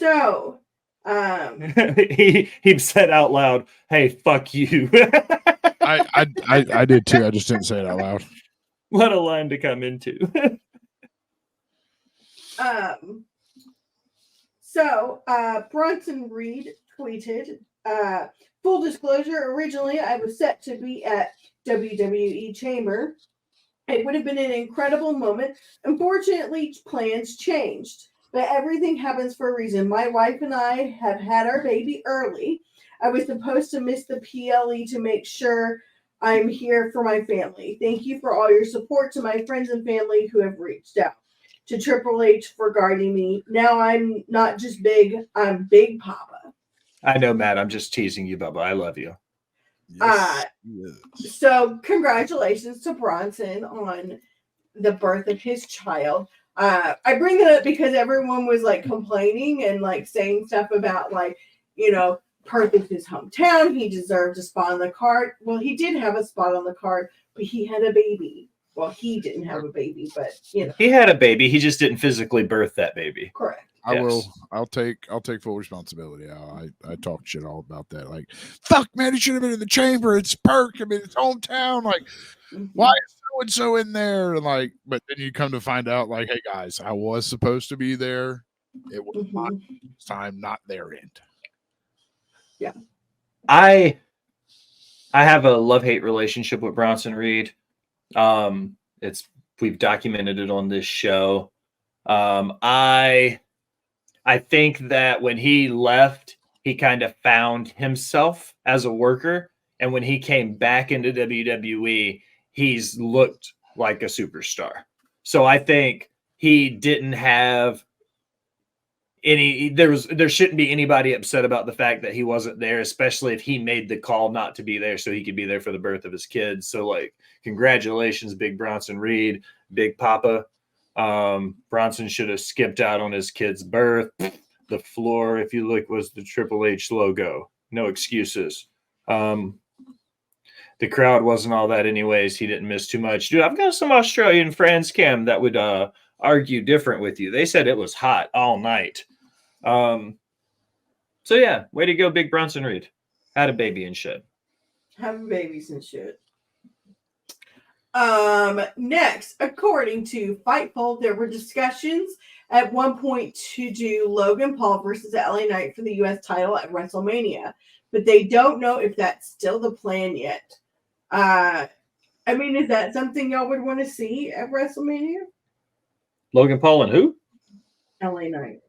So, he said out loud, "Hey, fuck you." I did too. I just didn't say it out loud. What a line to come into. Bronson Reed tweeted, full disclosure, originally I was set to be at WWE Chamber. It would have been an incredible moment. Unfortunately, plans changed, but everything happens for a reason. My wife and I have had our baby early. I was supposed to miss the PLE to make sure I'm here for my family. Thank you for all your support to my friends and family who have reached out. To Triple H for guarding me. Now I'm not just big, I'm Big Papa. I know, Matt. I'm just teasing you, Bubba. I love you. Yes. So congratulations to Bronson on the birth of his child. I bring that up because everyone was like complaining and like saying stuff about like, Perth is his hometown. He deserved a spot on the card. Well, he did have a spot on the card, but he had a baby. Well, he didn't have a baby, but he had a baby. He just didn't physically birth that baby. Correct. I'll take full responsibility. I talked shit all about that. Like, fuck, man, he should have been in the chamber. It's Perk. I mean, it's hometown. Like, why is so and so in there? And like, but then you come to find out, like, hey guys, I was supposed to be there. It was my time, not their end. Yeah. I have a love-hate relationship with Bronson Reed. We've documented it on this show. I think that when he left, he kind of found himself as a worker, and when he came back into WWE, he's looked like a superstar. So I think he didn't have there shouldn't be anybody upset about the fact that he wasn't there, especially if he made the call not to be there so he could be there for the birth of his kids. So like, congratulations, Big Bronson Reed, Big Papa. Bronson should have skipped out on his kid's birth. The floor, if you look, was the Triple H logo. No excuses. The crowd wasn't all that anyways. He didn't miss too much. Dude, I've got some Australian friends, Cam, that would argue different with you. They said it was hot all night. So yeah, way to go, Big Bronson Reed. Had a baby and shit. Having babies and shit. Next, according to Fightful, there were discussions at one point to do Logan Paul versus LA Knight for the U.S. title at WrestleMania, but they don't know if that's still the plan yet. Is that something y'all would want to see at WrestleMania? Logan Paul and who? LA Knight.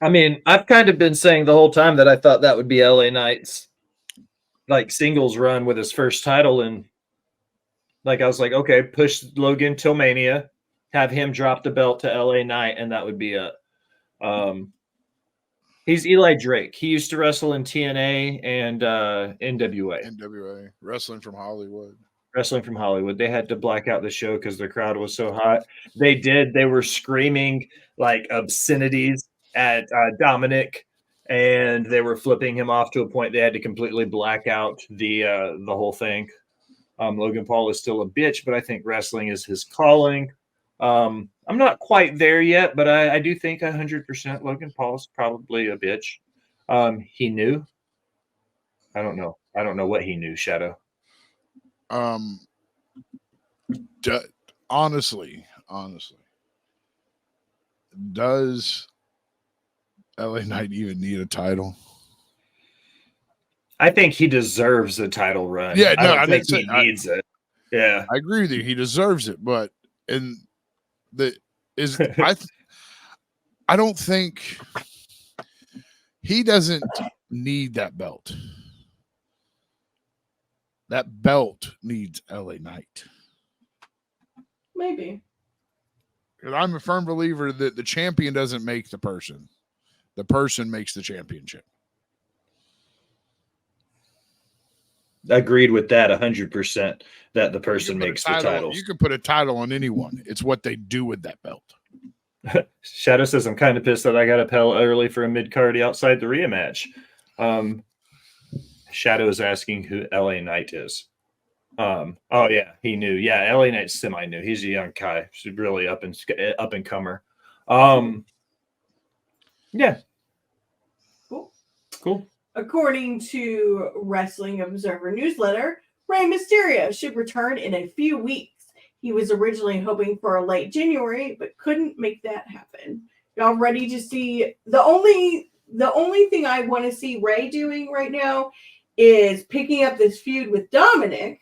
I've kind of been saying the whole time that I thought that would be LA Knight's like singles run with his first title, and like I was like, okay, push Logan till Mania, have him drop the belt to LA Knight, and that would be it. He's Eli Drake. He used to wrestle in TNA and NWA. NWA, wrestling from Hollywood. They had to black out the show because the crowd was so hot. They were screaming like obscenities at Dominic, and they were flipping him off to a point they had to completely black out the whole thing. Logan Paul is still a bitch, but I think wrestling is his calling. I'm not quite there yet, but I do think 100% Logan Paul is probably a bitch. He knew. I don't know what he knew, Shadow. Honestly, does LA Knight even need a title? I think he deserves a title run. Yeah, no, I don't think he needs it. Yeah, I agree with you. He deserves it, but I don't think he doesn't need that belt. That belt needs LA Knight. Maybe. Because I'm a firm believer that the champion doesn't make the person. The person makes the championship. Agreed with that 100%, that the person makes the title. You can put a title on anyone. It's what they do with that belt. Shadow says, I'm kind of pissed that I got up hell early for a mid-cardy outside the rematch. Shadow is asking who LA Knight is. Oh, yeah, he knew. Yeah, LA Knight's semi-new. He's a young guy. He's really up and comer. Yeah. Cool. Cool. According to Wrestling Observer newsletter, Rey Mysterio should return in a few weeks. He was originally hoping for a late January, but couldn't make that happen. Y'all ready to see? The only thing I want to see Rey doing right now is picking up this feud with Dominic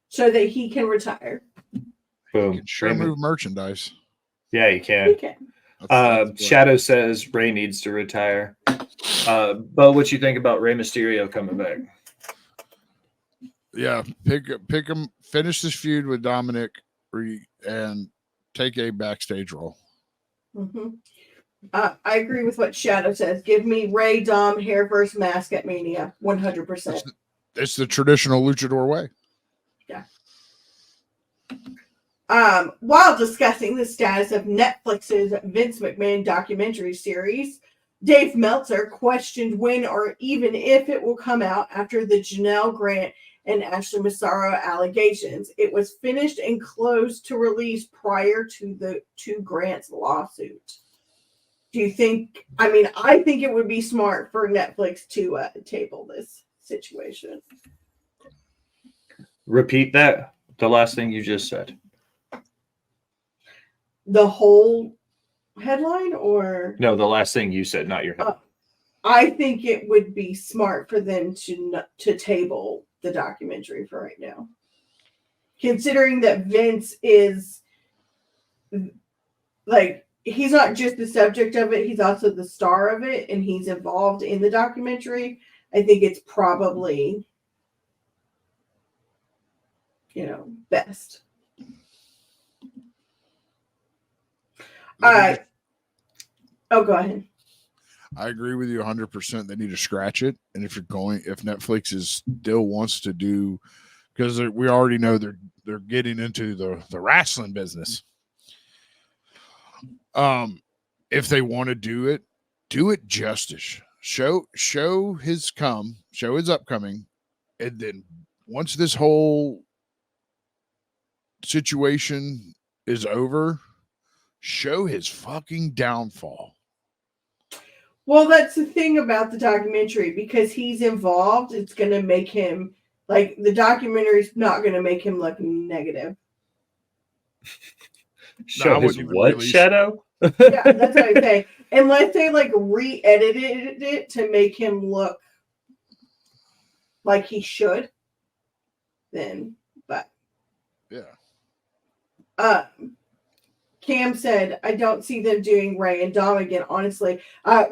so that he can retire. Boom. Can sure Raymond. move merchandise. Yeah, you He can. can. That's what- Shadow says Ray needs to retire. Bo, what you think about Rey Mysterio coming back? Yeah, pick him. Finish this feud with Dominic, and take a backstage role. Mm-hmm. I agree with what Shadow says. Give me Ray, Dom, hair versus mask at Mania. 100%. It's the traditional luchador way. Yeah. While discussing the status of Netflix's Vince McMahon documentary series, Dave Meltzer questioned when or even if it will come out after the Janelle Grant and Ashley Massaro allegations. It was finished and closed to release prior to Grant's lawsuit. Do you think? I think it would be smart for Netflix to table this situation. Repeat that. The last thing you just said. The whole headline, or No, the last thing you said, not your head. I think it would be smart for them to table the documentary for right now, considering that Vince is like, he's not just the subject of it, he's also the star of it, and he's involved in the documentary. I think it's probably, best. All right. Oh, go ahead. I agree with you 100%. They need to scratch it. And if Netflix still wants to do, because we already know they're getting into the wrestling business. If they want to do it justice. Show his upcoming, and then once this whole situation is over, show his fucking downfall. Well, that's the thing about the documentary, because he's involved, it's going to make him, like, the documentary's not going to make him look negative. Show his what, Shadow? Yeah, that's what I say. Unless they, like, re-edited it to make him look like he should, then, but. Yeah. Cam said, I don't see them doing Ray and Dom again, honestly.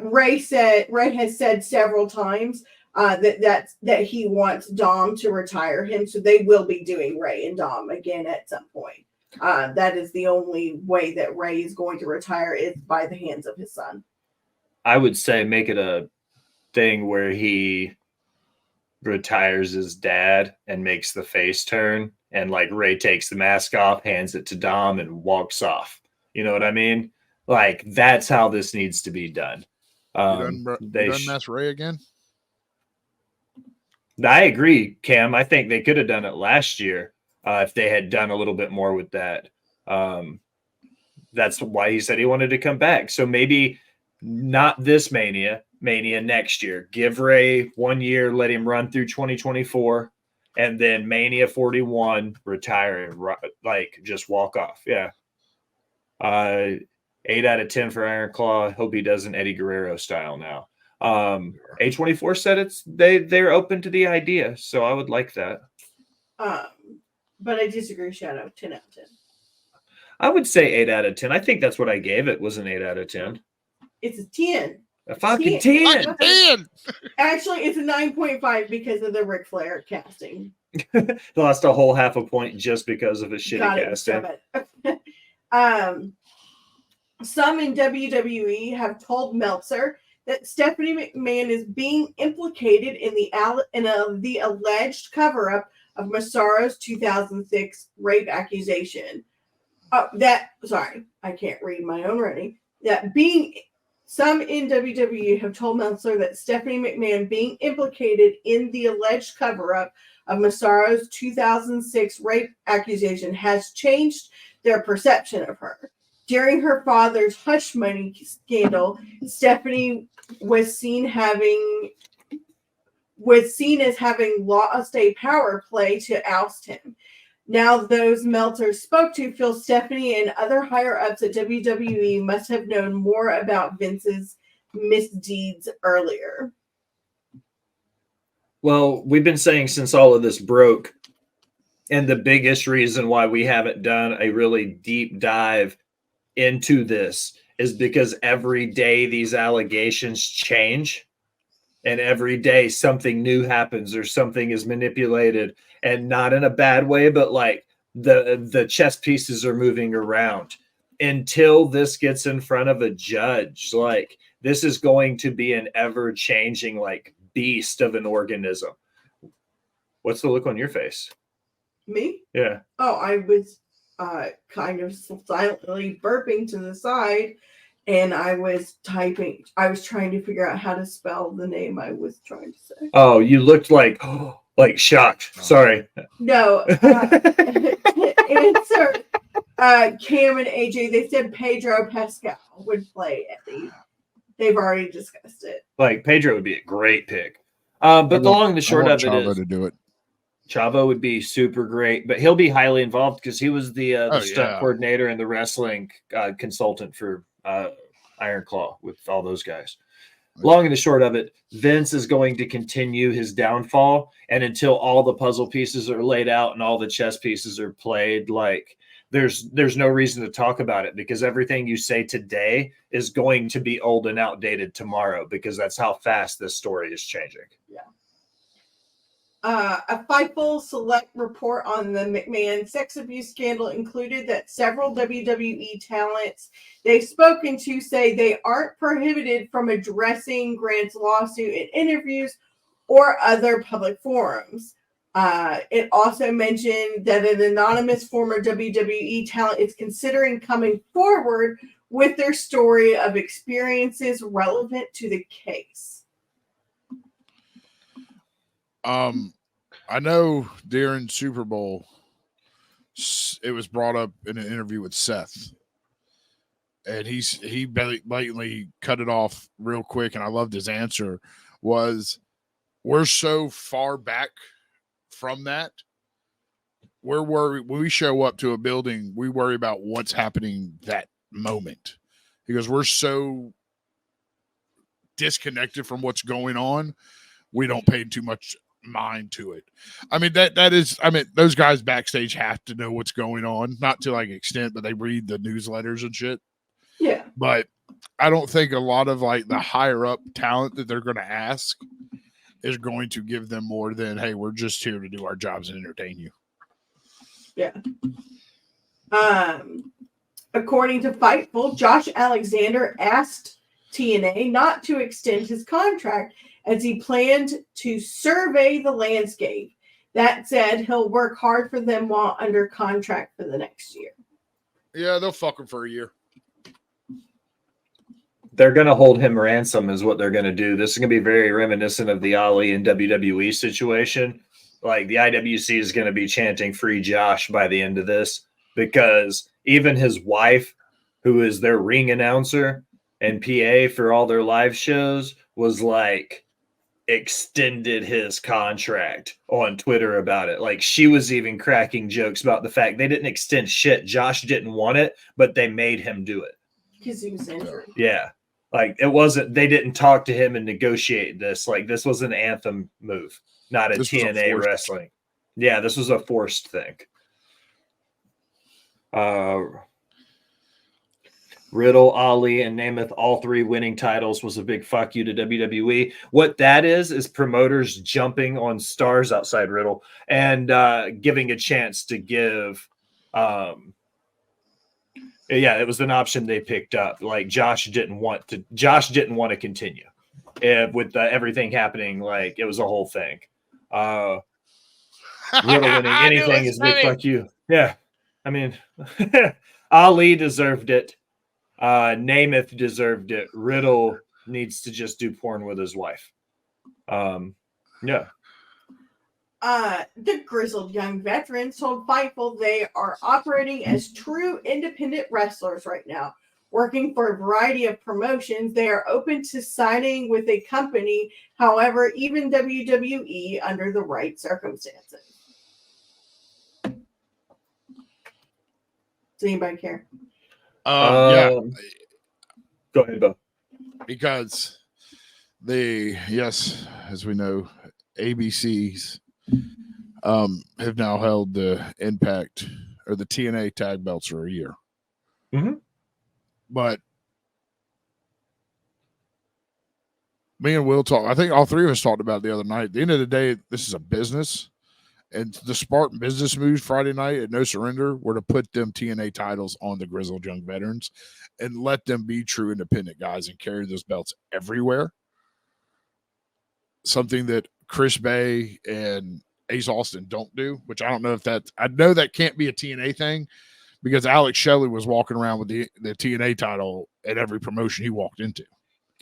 Ray has said several times that he wants Dom to retire him, so they will be doing Ray and Dom again at some point. That is the only way that Ray is going to retire, is by the hands of his son. I would say make it a thing where he retires his dad and makes the face turn, and like Ray takes the mask off, hands it to Dom, and walks off. You know what I mean? Like, that's how this needs to be done. You done mess Ray again? I agree, Cam. I think they could have done it last year if they had done a little bit more with that. That's why he said he wanted to come back. So maybe not this Mania next year. Give Ray 1 year, let him run through 2024, and then Mania 41, retire and like just walk off. Yeah. 8 out of 10 for Iron Claw. Hope he does an Eddie Guerrero style now. A24 said they're open to the idea, so I would like that. But I disagree, Shadow. 10 out of 10. I would say 8 out of 10. I think that's what I gave it, was an 8 out of 10. It's a 10. A fucking 10. 10. Actually, it's a 9.5 because of the Ric Flair casting. Lost a whole half a point just because of his shitty casting. Some in WWE have told Meltzer that Stephanie McMahon is being implicated in the alleged cover-up of Massaro's 2006 rape accusation. I can't read my own writing. Some in WWE have told Meltzer that Stephanie McMahon being implicated in the alleged cover-up of Massaro's 2006 rape accusation has changed their perception of her. During her father's hush money scandal, Stephanie was seen as having lost a power play to oust him. Now, those Meltzer spoke to feel Stephanie and other higher ups at WWE must have known more about Vince's misdeeds earlier. Well, we've been saying since all of this broke, and the biggest reason why we haven't done a really deep dive into this is because every day these allegations change, and every day something new happens or something is manipulated, and not in a bad way, but like the chess pieces are moving around until this gets in front of a judge. Like, this is going to be an ever changing like beast of an organism. What's the look on your face? Me? Yeah. Oh, I was kind of silently burping to the side, and I was typing. I was trying to figure out how to spell the name I was trying to say. Oh, you looked like shocked. Sorry. No. Answer. Cam and AJ, they said Pedro Pascal would play Eddie. They've already discussed it. Like, Pedro would be a great pick. But the long and the short of it Chavo is to do it. Chavo would be super great, but he'll be highly involved because he was the stunt yeah. coordinator and the wrestling consultant for Iron Claw with all those guys. Long and the short of it, Vince is going to continue his downfall, and until all the puzzle pieces are laid out and all the chess pieces are played, like, there's no reason to talk about it, because everything you say today is going to be old and outdated tomorrow, because that's how fast this story is changing. Yeah. A Fightful Select report on the McMahon sex abuse scandal included that several WWE talents they've spoken to say they aren't prohibited from addressing Grant's lawsuit in interviews or other public forums. It also mentioned that an anonymous former WWE talent is considering coming forward with their story of experiences relevant to the case. I know during Super Bowl, it was brought up in an interview with Seth, and he blatantly cut it off real quick, and I loved his answer. Was, we're so far back from that, we're worried when we show up to a building, we worry about what's happening that moment, because we're so disconnected from what's going on, we don't pay too much mind to it. I mean, that is, I mean, those guys backstage have to know what's going on, not to like extent, but they read the newsletters and shit. Yeah. But I don't think a lot of like the higher up talent that they're going to ask is going to give them more than, hey, we're just here to do our jobs and entertain you. Yeah. According to Fightful, Josh Alexander asked TNA not to extend his contract as he planned to survey the landscape. That said, he'll work hard for them while under contract for the next year. Yeah, they'll fuck him for a year. They're going to hold him ransom is what they're going to do. This is going to be very reminiscent of the Ali and WWE situation. Like, the IWC is going to be chanting "Free Josh" by the end of this, because even his wife, who is their ring announcer and PA for all their live shows, was like, extended his contract on Twitter about it. Like, she was even cracking jokes about the fact they didn't extend shit. Josh didn't want it, but they made him do it. Because he was injured. Yeah. Like, it wasn't, they didn't talk to him and negotiate this. Like, this was an Anthem move, not a TNA wrestling. Yeah, this was a forced thing. Riddle, Ali, and Namath, all three winning titles, was a big fuck you to WWE. What that is promoters jumping on stars outside Riddle and giving a chance to give. Yeah, it was an option they picked up. Like, Josh didn't want to continue with everything happening. Like, it was a whole thing. Riddle winning anything is big fuck you. Yeah, I mean, Ali deserved it. Namath deserved it. Riddle needs to just do porn with his wife. Yeah. The grizzled young veterans told Fightful they are operating as true independent wrestlers right now, working for a variety of promotions. They are open to signing with a company, however, even WWE under the right circumstances. Does anybody care? Yeah, Go ahead, Bo. because yes, as we know, ABCs have now held the Impact or the TNA tag belts for a year. Mhm. But me and Will talk. I think all three of us talked about it the other night. At the end of the day, this is a business, and the smart business moves Friday night at No Surrender were to put them TNA titles on the grizzled young veterans and let them be true independent guys and carry those belts everywhere. Something that Chris Bay and Ace Austin don't do, which I don't know if I know that can't be a TNA thing because Alex Shelley was walking around with the TNA title at every promotion he walked into.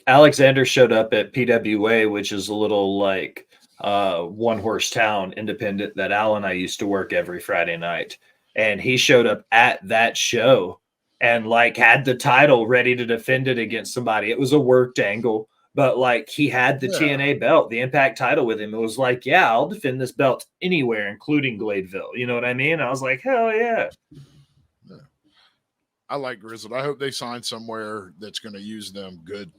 Alexander showed up at PWA, which is a little like one horse town independent that Al and I used to work every Friday night. And he showed up at that show and like had the title ready to defend it against somebody. It was a worked angle, but like he had the TNA belt, the Impact title with him. It was like, yeah, I'll defend this belt anywhere, including Gladeville. You know what I mean? I was like, hell yeah. I like Grizzled. I hope they sign somewhere that's going to use them good.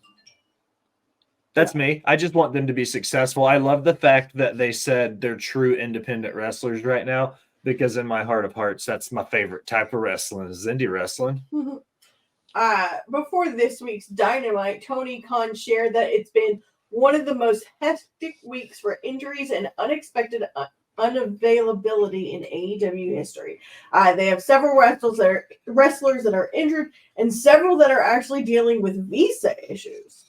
That's me. I just want them to be successful. I love the fact that they said they're true independent wrestlers right now, because in my heart of hearts, that's my favorite type of wrestling is indie wrestling. Before this week's Dynamite, Tony Khan shared that it's been one of the most hectic weeks for injuries and unexpected unavailability in AEW history. They have several wrestlers that are injured and several that are actually dealing with visa issues.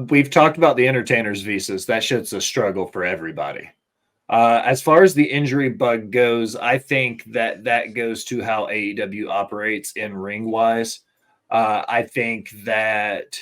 We've talked about the entertainers' visas. That shit's a struggle for everybody. As far as the injury bug goes, I think that goes to how AEW operates in ring wise. I think that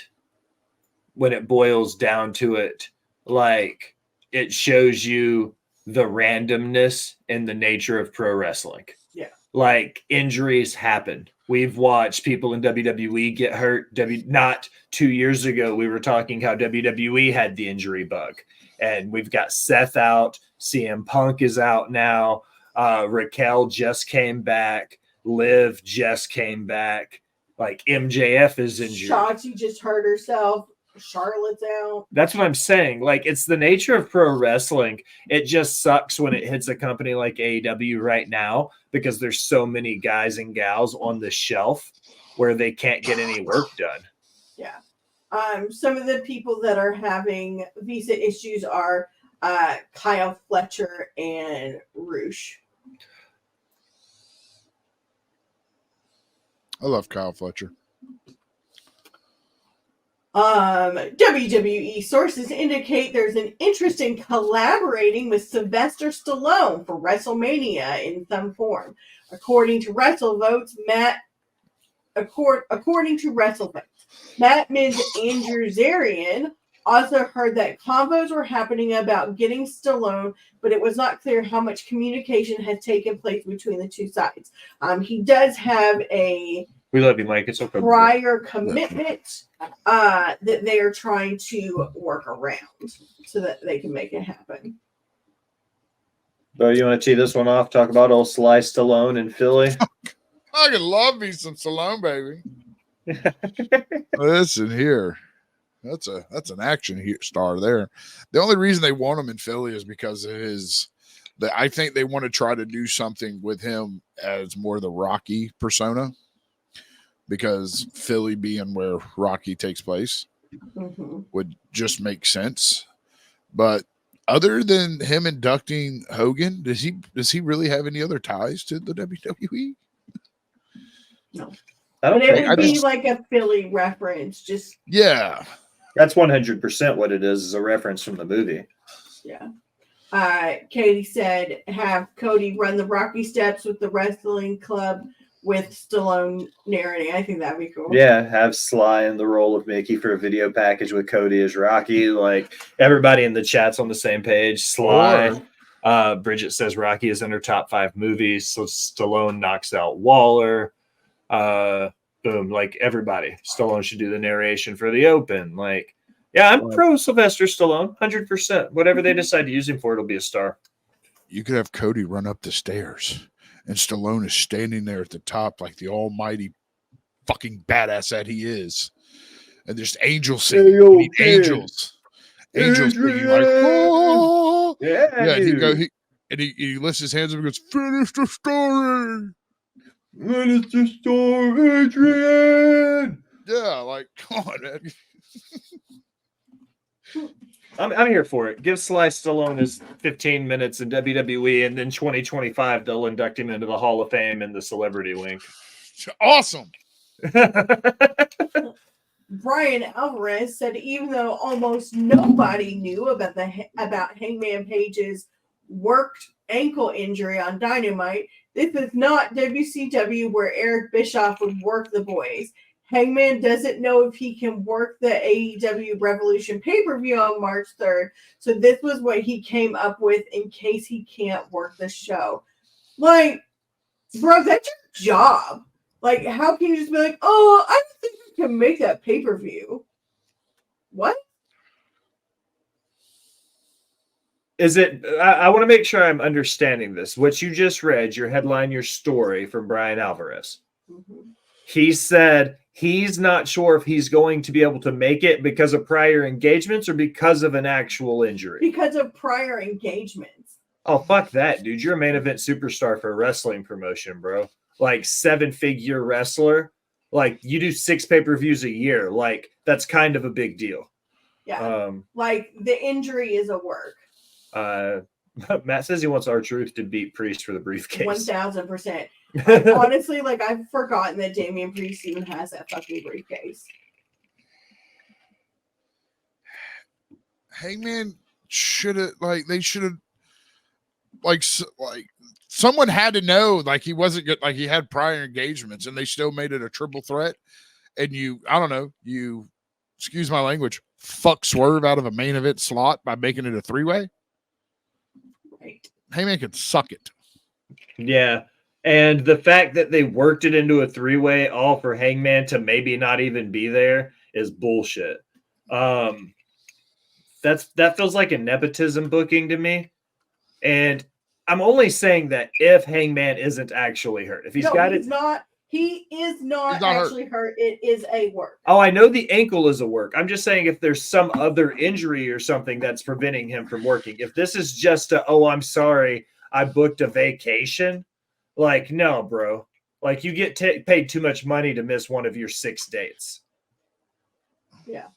when it boils down to it, like it shows you the randomness and the nature of pro wrestling. Yeah. Like injuries happen. We've watched people in WWE get hurt. Not 2 years ago, we were talking how WWE had the injury bug. And we've got Seth out. CM Punk is out now. Raquel just came back. Liv just came back. Like MJF is injured. Shotzi just hurt herself. Charlotte's out. That's what I'm saying. Like, it's the nature of pro wrestling. It just sucks when it hits a company like AEW right now because there's so many guys and gals on the shelf where they can't get any work done. Yeah. Some of the people that are having visa issues are Kyle Fletcher and Roosh. I love Kyle Fletcher. WWE sources indicate there's an interest in collaborating with Sylvester Stallone for WrestleMania in some form. According to WrestleVotes, Matt Miz Andrew Zarian also heard that convos were happening about getting Stallone, but it was not clear how much communication has taken place between the two sides. He does have a We love you, Mike. It's okay. prior commitment that they are trying to work around so that they can make it happen. Bo, you want to tee this one off? Talk about old Sly Stallone in Philly. I could love me some Stallone, baby. Listen here. That's an action star there. The only reason they want him in Philly is because of I think they want to try to do something with him as more the Rocky persona, because Philly being where Rocky takes place would just make sense. But other than him inducting Hogan, does he really have any other ties to the WWE? No. But it would be like a Philly reference. Just yeah. That's 100% what it is a reference from the movie. Yeah. Katie said, have Cody run the Rocky steps with the wrestling club with Stallone narrating. I think that'd be cool. Yeah, have Sly in the role of Mickey for a video package with Cody as Rocky. Like everybody in the chat's on the same page. Sly. Bridget says Rocky is in her top 5 movies. So Stallone knocks out Waller. Boom, like everybody. Stallone should do the narration for the Open. Like, yeah, I'm pro Sylvester Stallone, 100%. Whatever they decide to use him for, it'll be a star. You could have Cody run up the stairs, and Stallone is standing there at the top like the almighty fucking badass that he is. And there's angels singing. Hey, yo, angels. Angels singing like, oh. Yeah, and he lifts his hands up and goes, finish the story. Finish the story, Adrian. Yeah, like, come on, man. I'm here for it. Give Sly Stallone his 15 minutes in WWE, and then 2025 they'll induct him into the Hall of Fame in the celebrity wing. Awesome. Brian Alvarez said even though almost nobody knew about Hangman Page's worked ankle injury on Dynamite, this is not WCW where Eric Bischoff would work the boys. Hangman doesn't know if he can work the AEW Revolution pay-per-view on March 3rd, so this was what he came up with in case he can't work the show. Like, bro, that's your job. Like, how can you just be like, oh, I don't think we can make that pay-per-view? What? Is it, I want to make sure I'm understanding this. What you just read, your headline, your story from Brian Alvarez. Mm-hmm. He said he's not sure if he's going to be able to make it because of prior engagements or because of an actual injury. Because of prior engagements. Oh, fuck that, dude. You're a main event superstar for a wrestling promotion, bro. Like 7-figure wrestler. Like you do 6 pay-per-views a year. Like that's kind of a big deal. Yeah. Like the injury is a work. Matt says he wants R-Truth to beat Priest for the briefcase. 1000%. Like, honestly, like I've forgotten that Damian Priest even has that fucking briefcase. Hangman should have someone had to know like he wasn't good, like he had prior engagements, and they still made it a triple threat. And you excuse my language, fuck Swerve out of a main event slot by making it a 3-way. Right. Hangman could suck it. Yeah. And the fact that they worked it into a 3-way all for Hangman to maybe not even be there is bullshit. That feels like a nepotism booking to me. And I'm only saying that if Hangman isn't actually hurt. If he is not actually hurt. It is a work. Oh, I know the ankle is a work. I'm just saying if there's some other injury or something that's preventing him from working. If this is just I'm sorry, I booked a vacation. Like, no, bro. Like, you get paid too much money to miss one of your 6 dates. Yeah.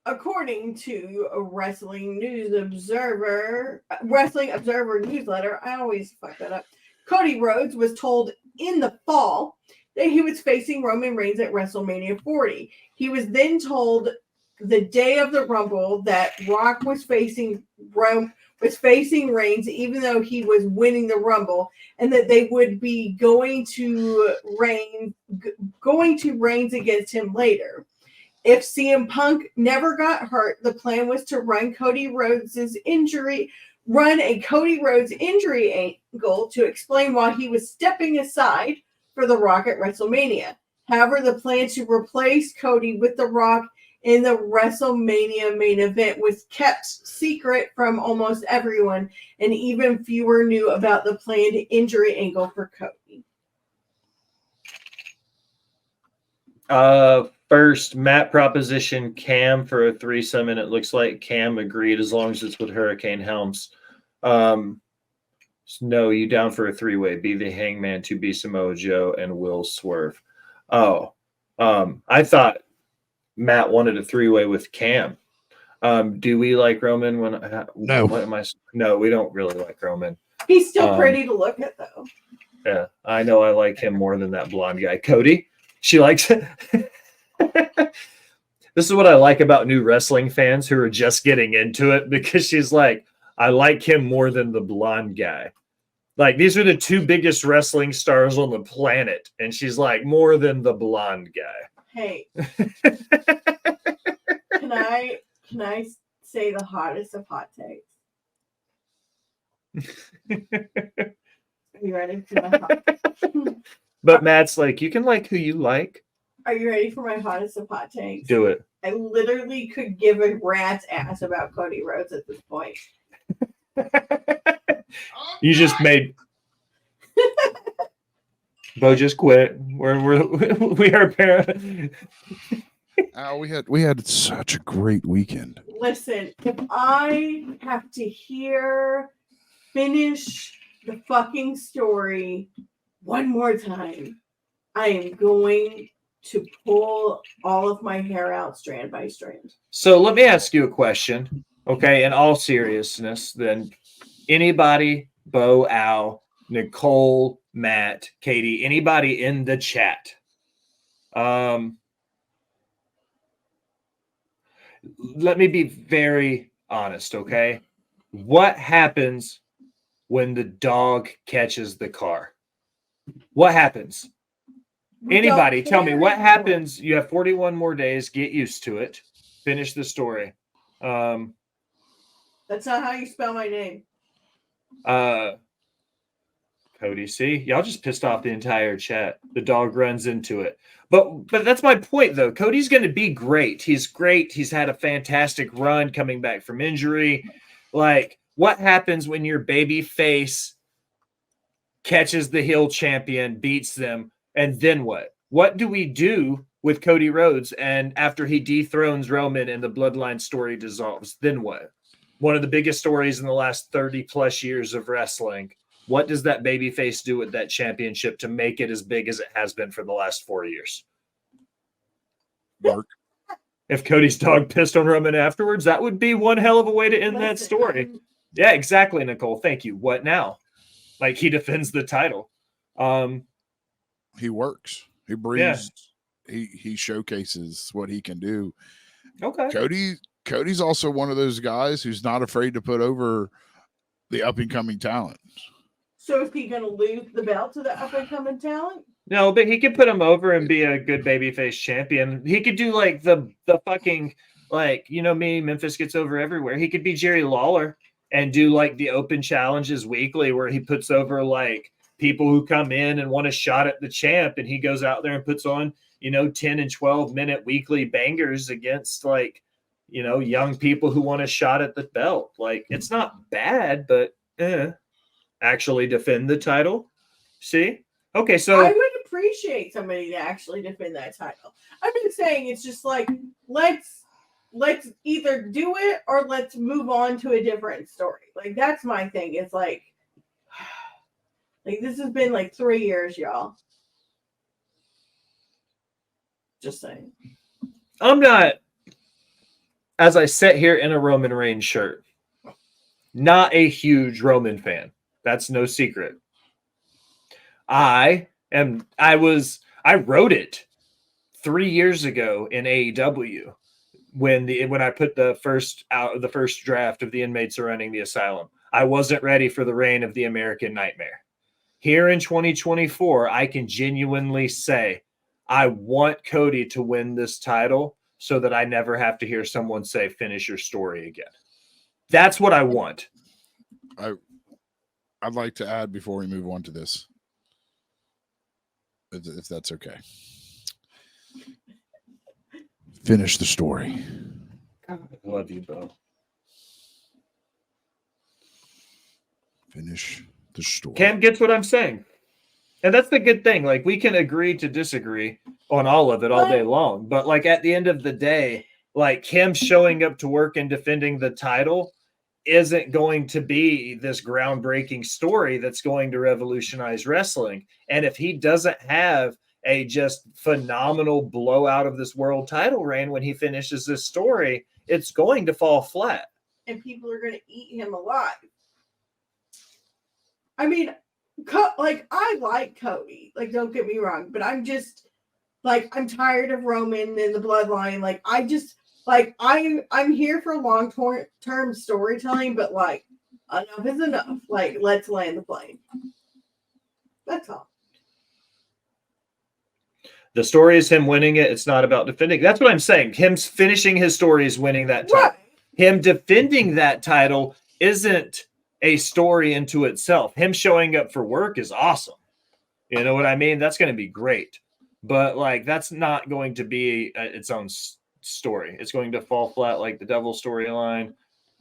According to a Wrestling Observer newsletter, I always fuck that up. Cody Rhodes was told in the fall that he was facing Roman Reigns at WrestleMania 40. He was then told the day of the Rumble that Rock was facing Reigns, even though he was winning the Rumble, and that they would be going to Reigns against him later. If CM Punk never got hurt, the plan was to run a Cody Rhodes injury angle to explain why he was stepping aside for The Rock at WrestleMania. However, the plan to replace Cody with The Rock in the WrestleMania main event was kept secret from almost everyone, and even fewer knew about the planned injury angle for Cody. First, Matt proposition Cam for a threesome, and it looks like Cam agreed as long as it's with Hurricane Helms. No, you down for a 3-way? Be the Hangman, to be Samoa Joe, and Will Swerve. I thought Matt wanted a 3-way with Cam. Do we like Roman? No. No, we don't really like Roman. He's still pretty to look at, though. Yeah, I know I like him more than that blonde guy. Cody, she likes it. This is what I like about new wrestling fans who are just getting into it, because she's like, I like him more than the blonde guy. Like, these are the two biggest wrestling stars on the planet. And she's like, more than the blonde guy. Hey, can I say the hottest of hot takes? Are you ready for my hot? But Matt's like, you can like who you like. Are you ready for my hottest of hot takes? Do it. I literally could give a rat's ass about Cody Rhodes at this point. You just made Bo just quit. We are parent. We had such a great weekend. Listen, if I have to finish the fucking story one more time, I am going to pull all of my hair out strand by strand. So let me ask you a question. Okay, in all seriousness, then anybody, Bo, Al, Nicole, Matt, Katie, anybody in the chat, let me be very honest, okay? What happens when the dog catches the car? What happens? Anybody, tell me what happens. You have 41 more days. Get used to it. Finish the story. That's not how you spell my name. Cody, see, y'all just pissed off the entire chat. The dog runs into it. But that's my point, though. Cody's going to be great. He's great. He's had a fantastic run coming back from injury. Like, what happens when your baby face catches the heel champion, beats them, and then what? What do we do with Cody Rhodes? And after he dethrones Roman and the bloodline story dissolves, then what? One of the biggest stories in the last 30 plus years of wrestling. What does that babyface do with that championship to make it as big as it has been for the last 4 years? Work. If Cody's dog pissed on Roman afterwards, that would be one hell of a way to end that story. Yeah, exactly, Nicole. Thank you. What now? Like, he defends the title. He works. He breathes. Yeah. He showcases what he can do. Okay. Cody's also one of those guys who's not afraid to put over the up and coming talent. So is he going to lose the belt to the up and coming talent? No, but he could put him over and be a good babyface champion. He could do like the fucking, like, you know me, Memphis gets over everywhere. He could be Jerry Lawler and do like the open challenges weekly where he puts over like people who come in and want a shot at the champ, and he goes out there and puts on, 10 and 12 minute weekly bangers against like, young people who want a shot at the belt. Like, it's not bad, but actually defend the title. See? Okay, so I would appreciate somebody to actually defend that title. I'm just saying, it's just like, let's either do it or let's move on to a different story. Like, that's my thing. It's like this has been like 3 years, y'all. Just saying. I'm not, as I sit here in a Roman Reigns shirt, not a huge Roman fan. That's no secret. I wrote it 3 years ago in AEW when I put the first draft of the Inmates Surrounding the Asylum. I wasn't ready for the reign of the American Nightmare. Here in 2024, I can genuinely say I want Cody to win this title so that I never have to hear someone say, finish your story again. That's what I want. I'd like to add before we move on to this, if that's okay. Finish the story. I love you, Bo. Finish the story. Cam gets what I'm saying. And that's the good thing. Like, we can agree to disagree on all of it all day long. But, like, at the end of the day, like, him showing up to work and defending the title isn't going to be this groundbreaking story that's going to revolutionize wrestling. And if he doesn't have a just phenomenal blowout of this world title reign when he finishes this story, it's going to fall flat. And people are going to eat him alive. I mean, like, I like Cody. Like, don't get me wrong. But I'm just, like, I'm tired of Roman and the bloodline. Like, I just, like, I'm here for long-term storytelling. But, like, enough is enough. Like, let's land the plane. That's all. The story is him winning it. It's not about defending. That's what I'm saying. Him finishing his story is winning that title. Right. Him defending that title isn't a story into itself. Him showing up for work is awesome. You know what I mean? That's going to be great. But like, that's not going to be its own story. It's going to fall flat like the Devil storyline.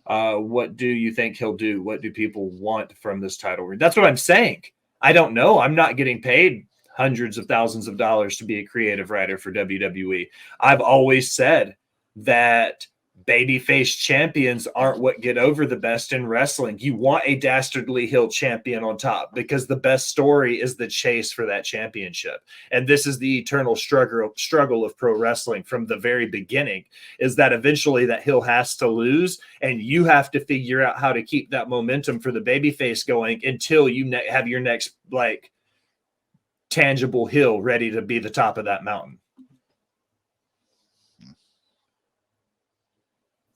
What do you think he'll do? What do people want from this title? That's what I'm saying. I don't know. I'm not getting paid hundreds of thousands of dollars to be a creative writer for WWE. I've always said that babyface champions aren't what get over the best in wrestling. You want a dastardly heel champion on top because the best story is the chase for that championship. And this is the eternal struggle of pro wrestling from the very beginning, is that eventually that heel has to lose and you have to figure out how to keep that momentum for the babyface going until you have your next like tangible hill ready to be the top of that mountain.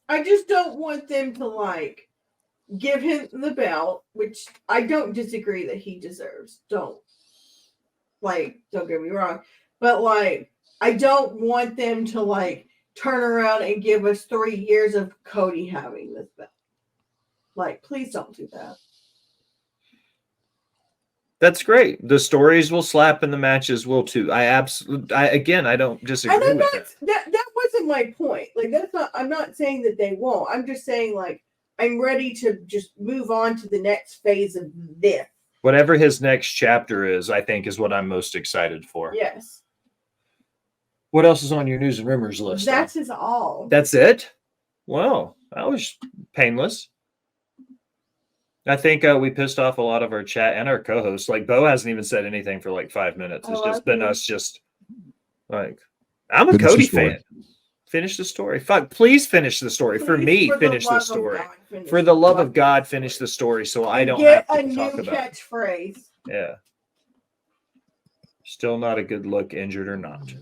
I just don't want them to like give him the belt, which I don't disagree that he deserves. Don't get me wrong. But like, I don't want them to like turn around and give us 3 years of Cody having this belt. Like, please don't do that. That's great. The stories will slap and the matches will too. I don't disagree And with that. That wasn't my point. Like, that's not, I'm not saying that they won't. I'm just saying like, I'm ready to just move on to the next phase of this. Whatever his next chapter is, I think is what I'm most excited for. Yes. What else is on your news and rumors list? That is all. That's it? Well, that was painless. I think we pissed off a lot of our chat and our co-hosts. Like, Bo hasn't even said anything for like 5 minutes. It's just been us just like, I'm a Cody fan. Finish the story. Fuck, please finish the story. For me, finish the story. For the love of God, finish the story so I don't have to talk about it. Get a new catchphrase. Yeah. Still not a good look, injured or not.